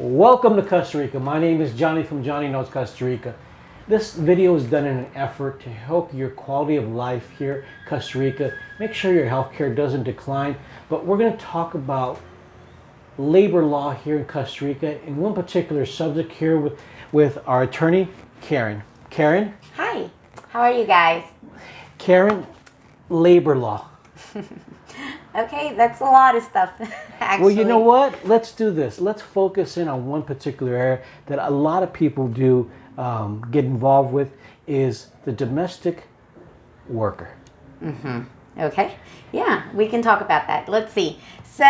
Welcome to Costa Rica. My name is Johnny from Johnny Knows Costa Rica. This video is done in an effort to help your quality of life here in Costa Rica. Make sure your health care doesn't decline. But we're going to talk about labor law here in Costa Rica in one particular subject here with our attorney, Karen. Karen? Hi, how are you guys? Karen, labor law. Okay, that's a lot of stuff, actually. Well, you know what? Let's do this. Let's focus in on one particular area that a lot of people do get involved with is the domestic worker. Mm-hmm. Okay, yeah, we can talk about that. Let's see. So,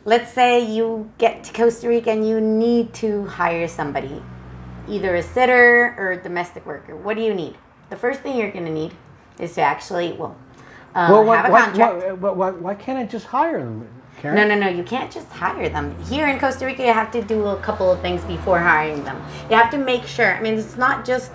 let's say you get to Costa Rica and you need to hire somebody, either a sitter or a domestic worker. What do you need? The first thing you're going to need is to actually, have a contract. Why can't I just hire them, Karen? No, you can't just hire them. Here in Costa Rica, you have to do a couple of things before hiring them. You have to make sure, it's not just,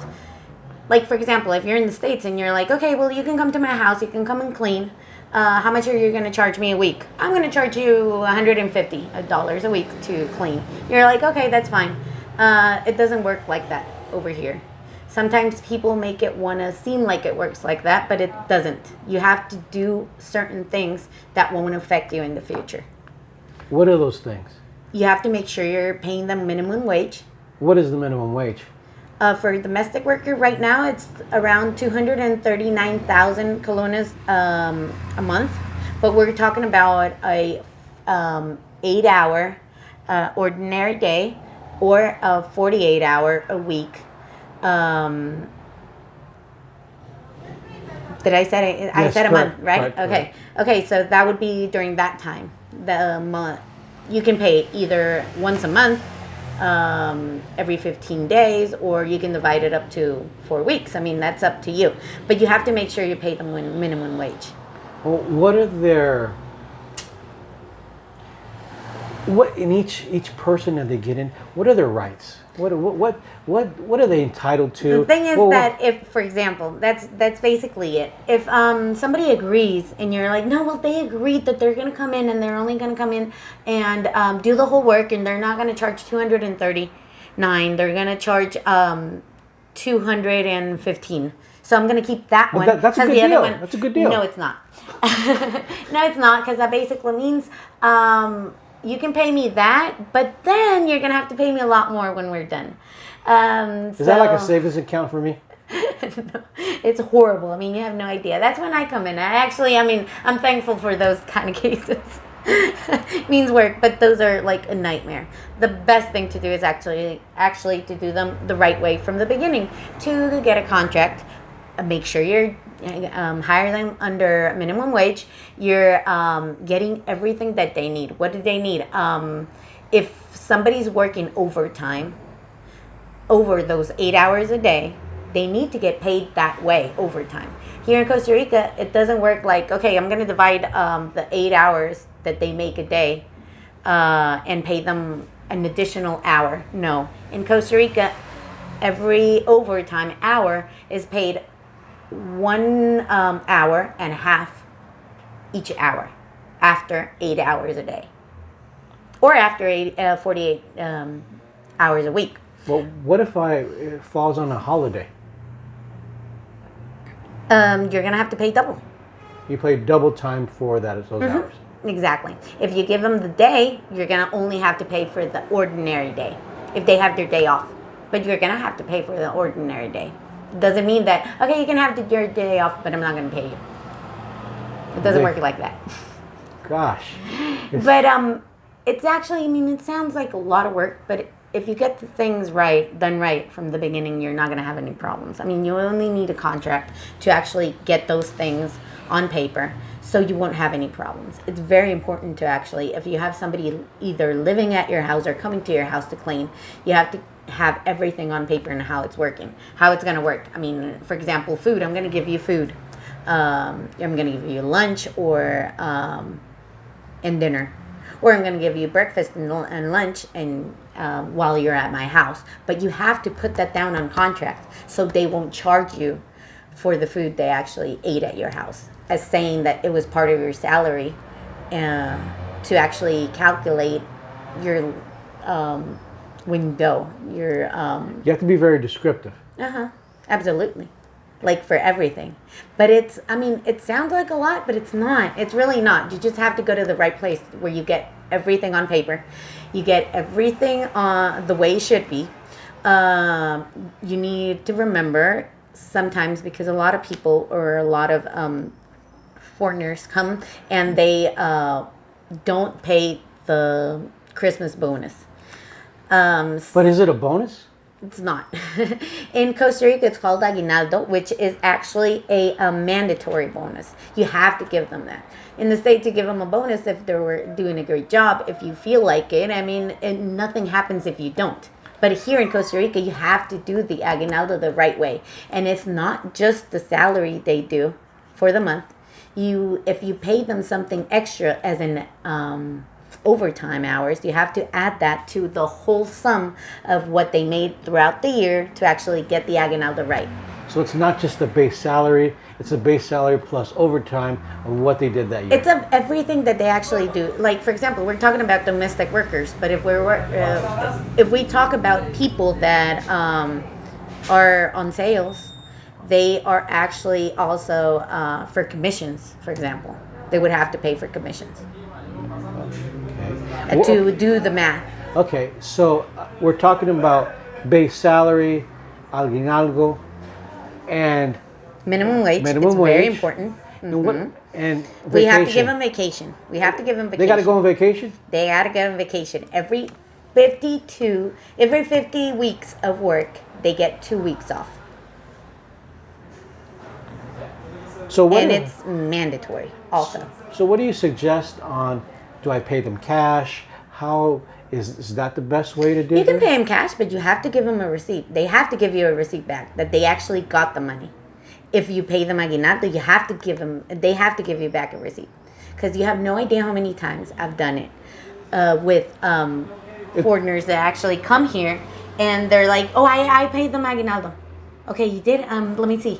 like, for example, if you're in the States and you're like, okay, well, you can come to my house, you can come and clean. How much are you going to charge me a week? I'm going to charge you $150 a week to clean. You're like, okay, that's fine. It doesn't work like that over here. Sometimes people make it want to seem like it works like that, but it doesn't. You have to do certain things that won't affect you in the future. What are those things? You have to make sure you're paying them minimum wage. What is the minimum wage? For a domestic worker right now, it's around 239,000 colones a month. But we're talking about a 8-hour ordinary day or a 48-hour a week. Did I say it? I said a month, right? Okay. Okay, so that would be during that time. The month you can pay either once a month, every 15 days, or you can divide it up to 4 weeks. That's up to you. But you have to make sure you pay them minimum wage. Well, what are their... What in each person that they get in? What are their rights? What are they entitled to? The thing is that if, for example, that's basically it. If somebody agrees and you're like, no, well, they agreed that they're gonna come in and they're only gonna come in and do the whole work and they're not gonna charge $239. They're gonna charge $215. So I'm gonna keep that one. That's a good deal. That's a good deal. No, it's not. No, it's not, because that basically means. You can pay me that, but then you're going to have to pay me a lot more when we're done. Is that like a savings account for me? No, it's horrible. You have no idea. That's when I come in. I'm thankful for those kind of cases. Means work, but those are like a nightmare. The best thing to do is actually to do them the right way from the beginning. To get a contract, make sure you're hire them under minimum wage. You're getting everything that they need. What do they need? If somebody's working overtime over those 8 hours a day, they need to get paid that way, overtime. Here in Costa Rica, it doesn't work like, okay, I'm going to divide the 8 hours that they make a day and pay them an additional hour. No. In Costa Rica, every overtime hour is paid 1 hour and a half each hour after 8 hours a day, or after 48 hours a week. Well, what if it falls on a holiday? You're gonna have to pay double. You pay double time for those hours. Exactly. If you give them the day, you're gonna only have to pay for the ordinary day if they have their day off, but you're gonna have to pay for the ordinary day. Doesn't mean that, okay, you can have your day off, but I'm not going to pay you. It doesn't work like that. Gosh. But it's actually, it sounds like a lot of work, but if you get the things done right from the beginning, you're not going to have any problems. You only need a contract to actually get those things on paper, so you won't have any problems. It's very important to actually, if you have somebody either living at your house or coming to your house to clean, you have to have everything on paper and how it's working, how it's going to work. For example, food. I'm going to give you food. I'm going to give you lunch or and dinner, or I'm going to give you breakfast and lunch and while you're at my house. But you have to put that down on contract so they won't charge you for the food they actually ate at your house, as saying that it was part of your salary to actually calculate your window. Your You have to be very descriptive. absolutely, like for everything. But it's, I mean, it sounds like a lot, but it's not. It's really not. You just have to go to the right place where you get everything on paper. You get everything the way it should be. You need to remember sometimes, because a lot of people or a lot of foreigners come and they don't pay the Christmas bonus. But is it a bonus? It's not. In Costa Rica, it's called aguinaldo, which is actually a mandatory bonus. You have to give them that. In the States, you give them a bonus if they were doing a great job, if you feel like it. I mean, and nothing happens if you don't. But here in Costa Rica, you have to do the aguinaldo the right way. And it's not just the salary they do for the month. If you pay them something extra as in overtime hours, you have to add that to the whole sum of what they made throughout the year to actually get the aguinaldo right. So it's not just the base salary, it's a base salary plus overtime of what they did that year. It's of everything that they actually do. Like, for example, we're talking about domestic workers, but if we talk about people that are on sales, they are actually also for commissions, for example. They would have to pay for commissions. Okay. To do the math. Okay, so we're talking about base salary, aguinaldo, and minimum wage. Minimum it's wage. Very important. And what? And vacation. We have to give them vacation. We have to give them vacation. They got to go on vacation? They got to go on vacation. Every 50 weeks of work, they get 2 weeks off. So what? And it's mandatory also. So what do you suggest on? Do I pay them cash? How is that the best way to do it? You can pay them cash, but you have to give them a receipt. They have to give you a receipt back that they actually got the money. If you pay them aguinaldo, you have to give them. They have to give you back a receipt, because you have no idea how many times I've done it with foreigners that actually come here and they're like, "Oh, I paid them aguinaldo." Okay, you did. Let me see.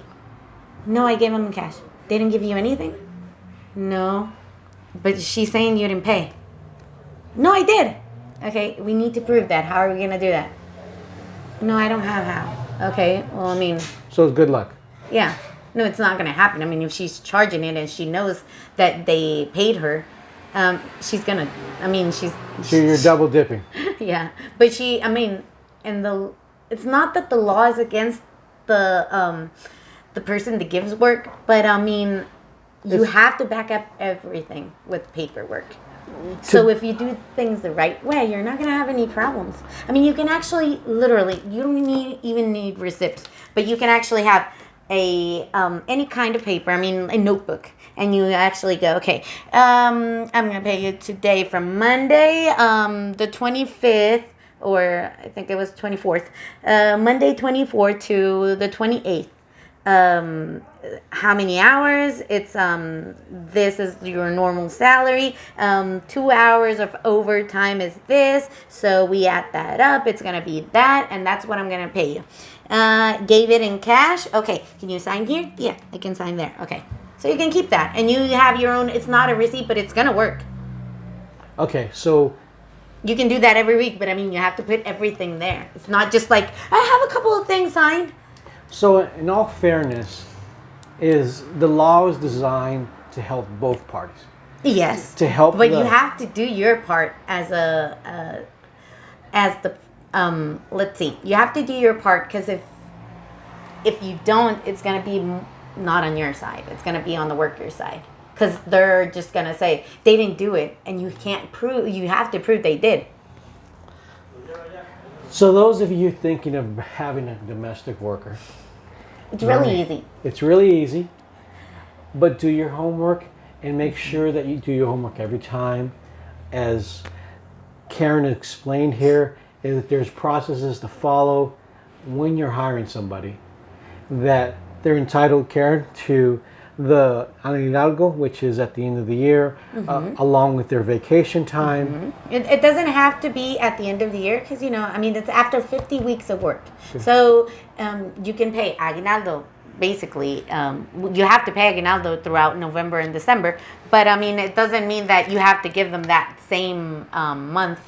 No, I gave them cash. They didn't give you anything? No. But she's saying you didn't pay. No, I did. Okay, we need to prove that. How are we going to do that? No, I don't have how. Okay, well, I mean... So it's good luck. Yeah. No, it's not going to happen. I mean, if she's charging it and she knows that they paid her, she's going to... I mean, she's... So you're double dipping. Yeah. But she... I mean, and it's not that the law is against the person that gives work, but I mean... You have to back up everything with paperwork. So if you do things the right way, you're not going to have any problems. I mean, you can actually, literally, you don't even need receipts, but you can actually have any kind of paper, I mean, a notebook, and you actually go, okay, I'm going to pay you today from Monday, the 25th, or I think it was 24th, Monday 24th to the 28th. How many hours? It's this is your normal salary. 2 hours of overtime is this, so we add that up, it's gonna be that, and that's what I'm gonna pay you. Gave it in cash. Okay, can you sign here? Yeah, I can sign there. Okay, so you can keep that, and you have your own. It's not a receipt, but it's gonna work. Okay, so you can do that every week, but I mean, you have to put everything there. It's not just like, I have a couple of things signed. So in all fairness, is the law is designed to help both parties. Yes. To help, but you have to do your part as the let's see. You have to do your part, because if you don't, it's gonna be not on your side. It's gonna be on the worker's side, because they're just gonna say they didn't do it, and you can't prove. You have to prove they did. So those of you thinking of having a domestic worker, it's really easy. It's really easy, but do your homework and make sure that you do your homework every time. As Karen explained here, is that there's processes to follow when you're hiring somebody, that they're entitled, Karen, to the inalienable, which is at the end of the year, along with their vacation time. It doesn't have to be at the end of the year, because, I mean, it's after 50 weeks of work. Sure. So you can pay aguinaldo, basically. You have to pay aguinaldo throughout November and December, but I mean, it doesn't mean that you have to give them that same month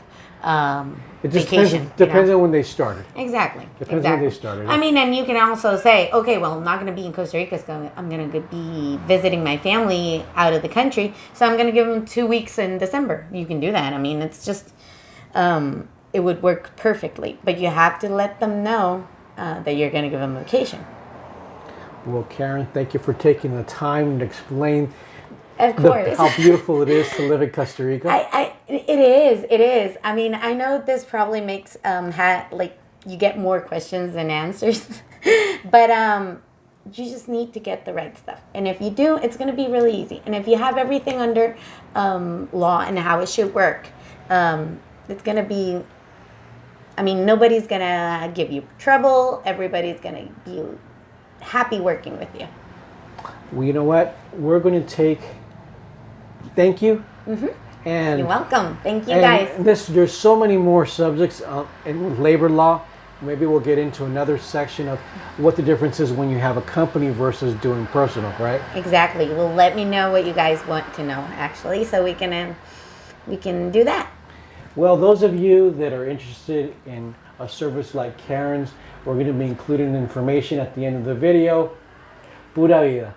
It just vacation. depends on when they started. Exactly. Depends when they started. I mean, and you can also say, okay, well, I'm not going to be in Costa Rica. So I'm going to be visiting my family out of the country. So I'm going to give them 2 weeks in December. You can do that. I mean, it's just, it would work perfectly. But you have to let them know that you're going to give them a vacation. Well, Karen, thank you for taking the time to explain Of course. how beautiful it is to live in Costa Rica. It is. I mean, I know this probably makes like you get more questions than answers, but you just need to get the right stuff. And if you do, it's going to be really easy. And if you have everything under law and how it should work, it's going to be. I mean, nobody's going to give you trouble. Everybody's going to be happy working with you. Well, you know what? We're going to take. Thank you. Mm-hmm. And you're welcome. Thank you, guys. There's so many more subjects in labor law. Maybe we'll get into another section of what the difference is when you have a company versus doing personal, right? Exactly. Well, let me know what you guys want to know, actually, so we can do that. Well, those of you that are interested in a service like Karen's, we're going to be including information at the end of the video. Pura vida.